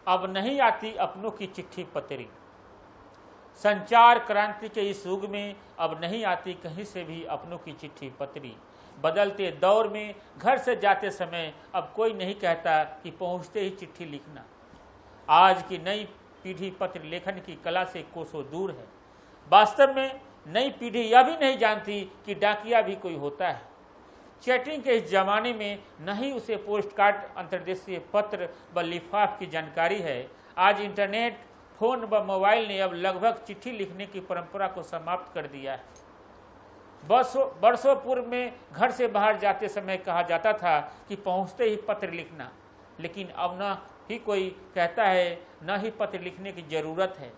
अब नहीं आती अपनों की चिट्ठी पत्री। संचार क्रांति के इस युग में अब नहीं आती कहीं से भी अपनों की चिट्ठी पत्री। बदलते दौर में घर से जाते समय अब कोई नहीं कहता कि पहुंचते ही चिट्ठी लिखना। आज की नई पीढ़ी पत्र लेखन की कला से कोसों दूर है। वास्तव में नई पीढ़ी यह भी नहीं जानती कि डाकिया भी कोई होता है। चैटिंग के इस जमाने में न ही उसे पोस्ट कार्ड, अंतर्देशीय पत्र व लिफाफ की जानकारी है। आज इंटरनेट, फोन व मोबाइल ने अब लगभग चिट्ठी लिखने की परंपरा को समाप्त कर दिया है। वर्षों पूर्व में घर से बाहर जाते समय कहा जाता था कि पहुंचते ही पत्र लिखना, लेकिन अब न ही कोई कहता है, न ही पत्र लिखने की जरूरत है।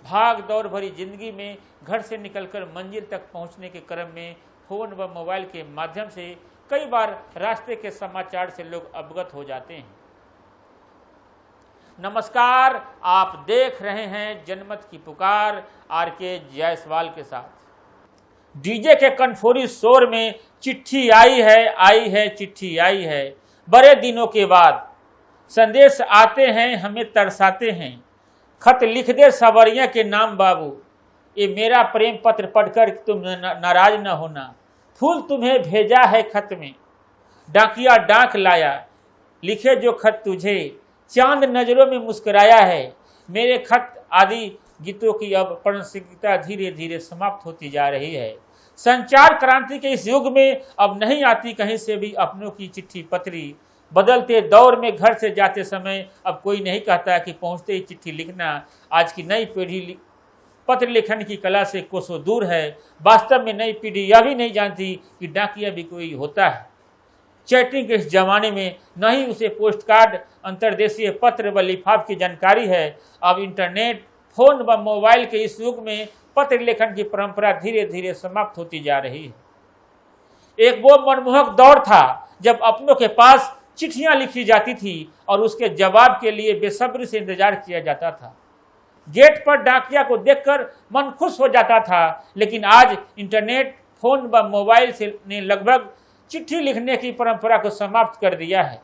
भाग दौड़ भरी जिंदगी में घर से निकलकर मंजिल तक पहुंचने के क्रम में फोन व मोबाइल के माध्यम से कई बार रास्ते के समाचार से लोग अवगत हो जाते हैं। नमस्कार, आप देख रहे हैं जनमत की पुकार आर.के. जायसवाल के साथ। डीजे के कनफोरी शोर में चिट्ठी आई है चिट्ठी आई है। बड़े दिनों के बाद संदेश आते हैं, हमें तरसाते हैं। खत लिख दे सवरिया के नाम बाबू, ये मेरा प्रेम पत्र पढ़कर तुम नाराज न होना। फूल तुम्हें भेजा है खत में, डाकिया डाक लाया, लिखे जो खत तुझे, चांद नजरों में मुस्कुराया है। मेरे खत आदि गीतों की अब प्रासंगिकता धीरे धीरे समाप्त होती जा रही है। संचार क्रांति के इस युग में अब नहीं आती कहीं से भी अपनों की चिट्ठी पत्री। बदलते दौर में घर से जाते समय अब कोई नहीं कहता कि पहुंचते ही चिट्ठी लिखना। आज की नई पीढ़ी पत्र लेखन की कला से कोसों दूर है। वास्तव में नई पीढ़ी यह भी नहीं जानती कि डाकिया भी कोई होता है। चैटिंग के इस जमाने में न ही उसे पोस्ट कार्ड, अंतर्देशीय पत्र व लिफाफ की जानकारी है। अब इंटरनेट, फोन व मोबाइल के इस युग में पत्र लेखन की परंपरा धीरे धीरे समाप्त होती जा रही है। एक वो मनमोहक दौर था जब अपनों के पास चिट्ठियां लिखी जाती थी और उसके जवाब के लिए बेसब्री से इंतजार किया जाता था। गेट पर डाकिया को देखकर मन खुश हो जाता था। लेकिन आज इंटरनेट, फोन व मोबाइल से ने लगभग चिट्ठी लिखने की परंपरा को समाप्त कर दिया है।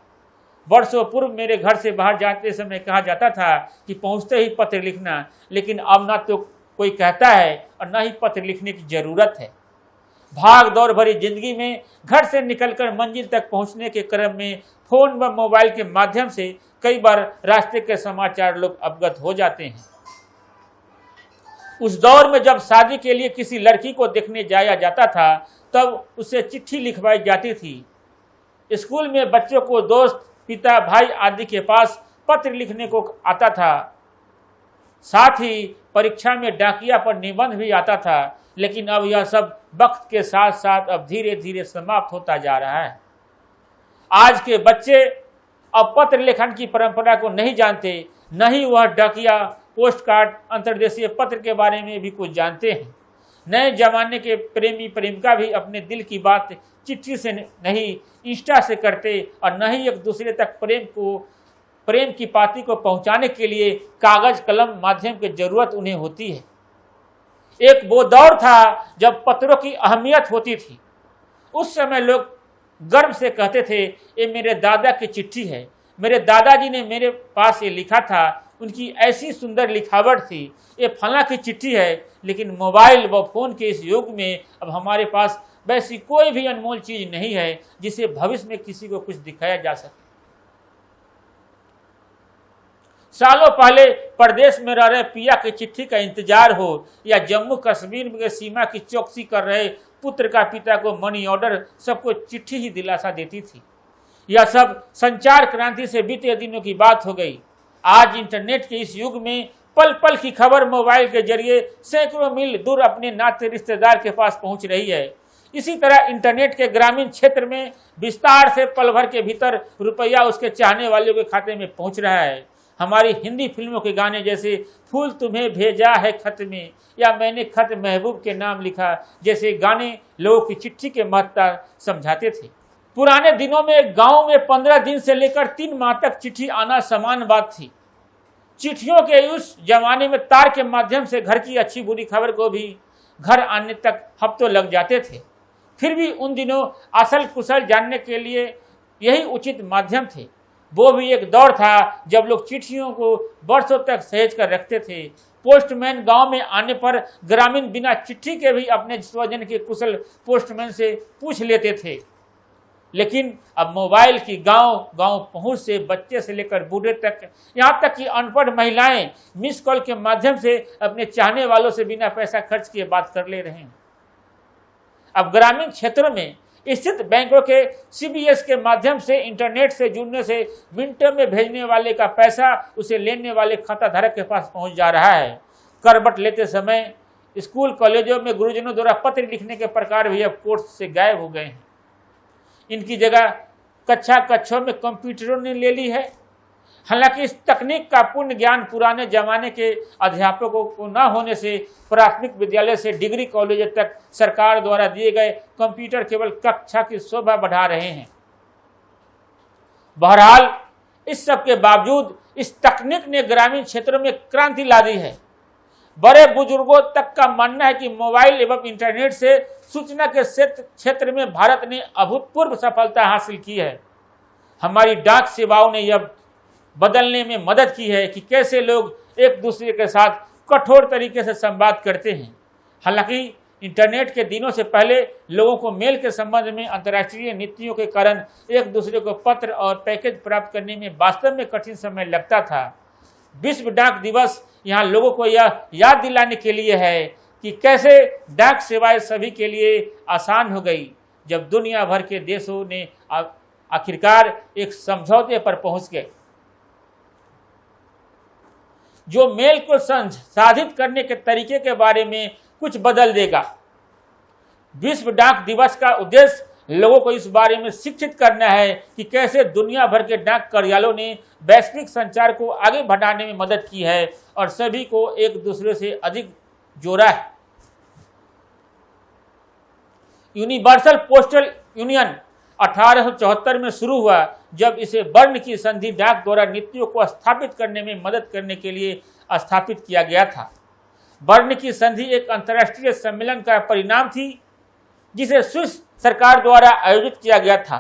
वर्षों पूर्व मेरे घर से बाहर जाते समय कहा जाता था कि पहुंचते ही पत्र लिखना, लेकिन अब ना तो कोई कहता है और न ही पत्र लिखने की जरूरत है। भाग दौड़ भरी जिंदगी में घर से निकलकर मंजिल तक पहुंचने के क्रम में फोन व मोबाइल के माध्यम से कई बार रास्ते के समाचार लोग अवगत हो जाते हैं। उस दौर में जब शादी के लिए किसी लड़की को देखने जाया जाता था, तब उसे चिट्ठी लिखवाई जाती थी। स्कूल में बच्चों को दोस्त, पिता, भाई आदि के पास पत्र लिखने को आता था। साथ ही परीक्षा में डाकिया पर निबंध भी आता था। लेकिन अब यह सब वक्त के साथ साथ अब धीरे धीरे समाप्त होता जा रहा है। आज के बच्चे अब पत्र लेखन की परंपरा को नहीं जानते, न ही वह डाकिया, पोस्ट कार्ड, अंतर्देशीय पत्र के बारे में भी कुछ जानते हैं। नए जमाने के प्रेमी प्रेमिका भी अपने दिल की बात चिट्ठी से नहीं, इंस्टा से करते और न ही एक दूसरे तक प्रेम की पाती को पहुंचाने के लिए कागज कलम माध्यम की जरूरत उन्हें होती है। एक वो दौर था जब पत्रों की अहमियत होती थी। उस समय लोग गर्व से कहते थे, ये मेरे दादा की चिट्ठी है, मेरे दादाजी ने मेरे पास ये लिखा था, उनकी ऐसी सुंदर लिखावट थी, ये फला की चिट्ठी है। लेकिन मोबाइल व फोन के इस युग में अब हमारे पास वैसी कोई भी अनमोल चीज नहीं है जिसे भविष्य में किसी को कुछ दिखाया जा सके। सालों पहले परदेश में रह रहे पिया की चिट्ठी का इंतजार हो या जम्मू कश्मीर में सीमा की चौकसी कर रहे पुत्र का पिता को मनी ऑर्डर, सबको चिट्ठी ही दिलासा देती थी। यह सब संचार क्रांति से बीते दिनों की बात हो गई। आज इंटरनेट के इस युग में पल पल की खबर मोबाइल के जरिए सैकड़ों मील दूर अपने नाते रिश्तेदार के पास पहुंच रही है। इसी तरह इंटरनेट के ग्रामीण क्षेत्र में विस्तार से पल भर के भीतर रुपया उसके चाहने वालों के खाते में पहुंच रहा है। हमारी हिंदी फिल्मों के गाने जैसे फूल तुम्हें भेजा है खत में या मैंने खत महबूब के नाम लिखा जैसे गाने लोगों की चिट्ठी के महत्ता समझाते थे। पुराने दिनों में गांव में 15 दिन से लेकर 3 माह तक चिट्ठी आना सामान्य बात थी। चिट्ठियों के उस जमाने में तार के माध्यम से घर की अच्छी बुरी खबर को भी घर आने तक हफ्तों लग जाते थे। फिर भी उन दिनों असल कुशल जानने के लिए यही उचित माध्यम थे। वो भी एक दौर था जब लोग चिट्ठियों को वर्षों तक सहेज कर रखते थे। पोस्टमैन गांव में आने पर ग्रामीण बिना चिट्ठी के भी अपने स्वजन के कुशल पोस्टमैन से पूछ लेते थे। लेकिन अब मोबाइल की गांव गांव पहुंच से बच्चे से लेकर बूढ़े तक, यहाँ तक कि अनपढ़ महिलाएं मिस कॉल के माध्यम से अपने चाहने वालों से बिना पैसा खर्च किए बात कर ले रहे हैं। अब ग्रामीण क्षेत्रों में स्थित बैंकों के CBS के माध्यम से इंटरनेट से जुड़ने से मिनटों में भेजने वाले का पैसा उसे लेने वाले खाता धारक के पास पहुंच जा रहा है। करवट लेते समय स्कूल कॉलेजों में गुरुजनों द्वारा पत्र लिखने के प्रकार भी अब कोर्स से गायब हो गए हैं। इनकी जगह कक्षों में कंप्यूटरों ने ले ली है। हालांकि इस तकनीक का पूर्ण ज्ञान पुराने जमाने के अध्यापकों को न होने से प्राथमिक विद्यालय से डिग्री कॉलेज तक सरकार द्वारा दिए गए कंप्यूटर केवल कक्षा की शोभा बढ़ा रहे हैं। बहरहाल इस सब के बावजूद इस तकनीक ने ग्रामीण क्षेत्रों में क्रांति ला दी है। बड़े बुजुर्गों तक का मानना है कि मोबाइल एवं इंटरनेट से सूचना के क्षेत्र में भारत ने अभूतपूर्व सफलता हासिल की है। हमारी डाक सेवाओं ने यह बदलने में मदद की है कि कैसे लोग एक दूसरे के साथ कठोर तरीके से संवाद करते हैं। हालांकि इंटरनेट के दिनों से पहले लोगों को मेल के संबंध में अंतर्राष्ट्रीय नीतियों के कारण एक दूसरे को पत्र और पैकेज प्राप्त करने में वास्तव में कठिन समय लगता था। विश्व डाक दिवस यहाँ लोगों को यह याद दिलाने के लिए है कि कैसे डाक सेवाएं सभी के लिए आसान हो गई जब दुनिया भर के देशों ने आखिरकार एक समझौते पर पहुंच गए जो मेल को संसाधित करने के तरीके के बारे में कुछ बदल देगा। विश्व डाक दिवस का उद्देश्य लोगों को इस बारे में शिक्षित करना है कि कैसे दुनिया भर के डाक कार्यालयों ने वैश्विक संचार को आगे बढ़ाने में मदद की है और सभी को एक दूसरे से अधिक जोड़ा है। यूनिवर्सल पोस्टल यूनियन 1874 में शुरू हुआ जब इसे बर्न की संधि डाक द्वारा नीतियों को स्थापित करने में मदद करने के लिए स्थापित किया गया था। बर्न की संधि एक अंतर्राष्ट्रीय सम्मेलन का परिणाम थी जिसे स्विस सरकार द्वारा आयोजित किया गया था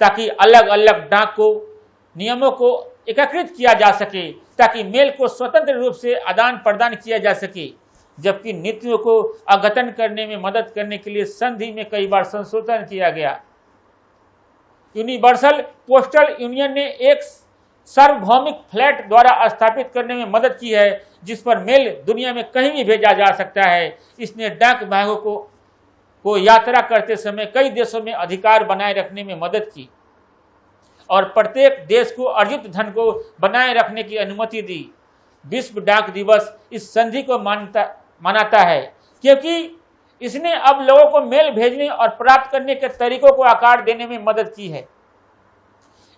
ताकि अलग अलग डाक को नियमों को एकीकृत किया जा सके ताकि मेल को स्वतंत्र रूप से आदान प्रदान किया जा सके, जबकि नीतियों को अद्यतन करने में मदद करने के लिए संधि में कई बार संशोधन किया गया। यूनिवर्सल पोस्टल यूनियन ने एक सार्वभौमिक फ्लैट द्वारा स्थापित करने में मदद की है जिस पर मेल दुनिया में कहीं भी भेजा जा सकता है। इसने डाक विभागों को यात्रा करते समय कई देशों में अधिकार बनाए रखने में मदद की और प्रत्येक देश को अर्जित धन को बनाए रखने की अनुमति दी। विश्व डाक दिवस इस संधि को मनाता है क्योंकि इसने अब लोगों को मेल भेजने और प्राप्त करने के तरीकों को आकार देने में मदद की है।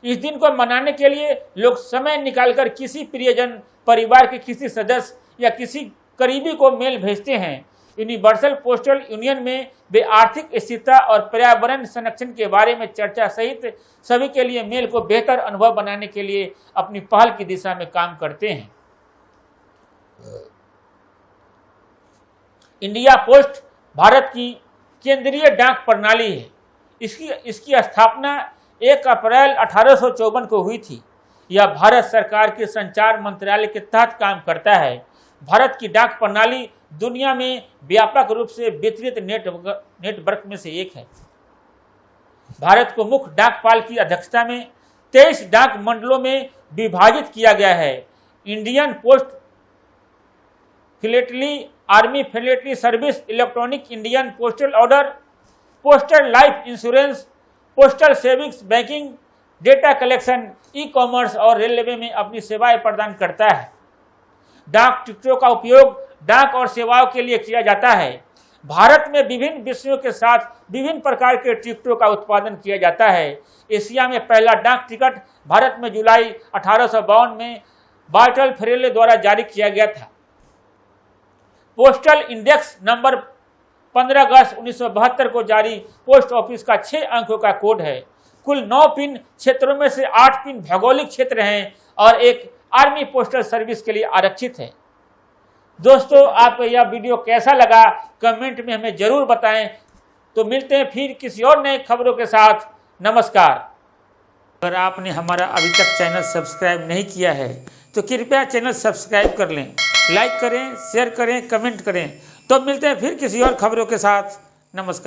इस दिन को मनाने के लिए लोग समय निकालकर किसी प्रियजन, परिवार के किसी सदस्य या किसी करीबी को मेल भेजते हैं। यूनिवर्सल पोस्टल यूनियन में वे आर्थिक स्थिरता और पर्यावरण संरक्षण के बारे में चर्चा सहित सभी के लिए मेल को बेहतर अनुभव बनाने के लिए अपनी पहल की दिशा में काम करते हैं। इंडिया पोस्ट भारत की केंद्रीय डाक प्रणाली है। इसकी स्थापना 1 अप्रैल 1854 को हुई थी। यह भारत सरकार के संचार मंत्रालय के तहत काम करता है। भारत की डाक प्रणाली दुनिया में व्यापक रूप से वितरित नेटवर्क में से एक है। भारत को मुख्य डाकपाल की अध्यक्षता में 23 डाक मंडलों में विभाजित किया गया है। Indian post philately, army philately service, electronic Indian postal order, postal life insurance, postal savings, banking, data collection, e-commerce और रेलवे में अपनी सेवाएं प्रदान करता है। डाक टिकटों का उपयोग डाक और सेवाओं के लिए किया जाता है। भारत में विभिन्न विषयों के साथ विभिन्न प्रकार के टिकटों का उत्पादन किया जाता है। एशिया में पहला डाक टिकट भारत में जुलाई 1852 में बार्टल फेरेले द्वारा जारी किया गया था। पोस्टल इंडेक्स नंबर 15 अगस्त 1972 को जारी पोस्ट ऑफिस का 6 अंकों का कोड है। कुल 9 पिन क्षेत्रों में से 8 पिन भौगोलिक क्षेत्र हैं और एक आर्मी पोस्टल सर्विस के लिए आरक्षित है। दोस्तों, आपको यह वीडियो कैसा लगा कमेंट में हमें जरूर बताएं। तो मिलते हैं फिर किसी और नए खबरों के साथ। नमस्कार। अगर आपने हमारा अभी तक चैनल सब्सक्राइब नहीं किया है तो कृपया चैनल सब्सक्राइब कर लें, लाइक करें, शेयर करें, कमेंट करें। तो मिलते हैं फिर किसी और खबरों के साथ। नमस्कार।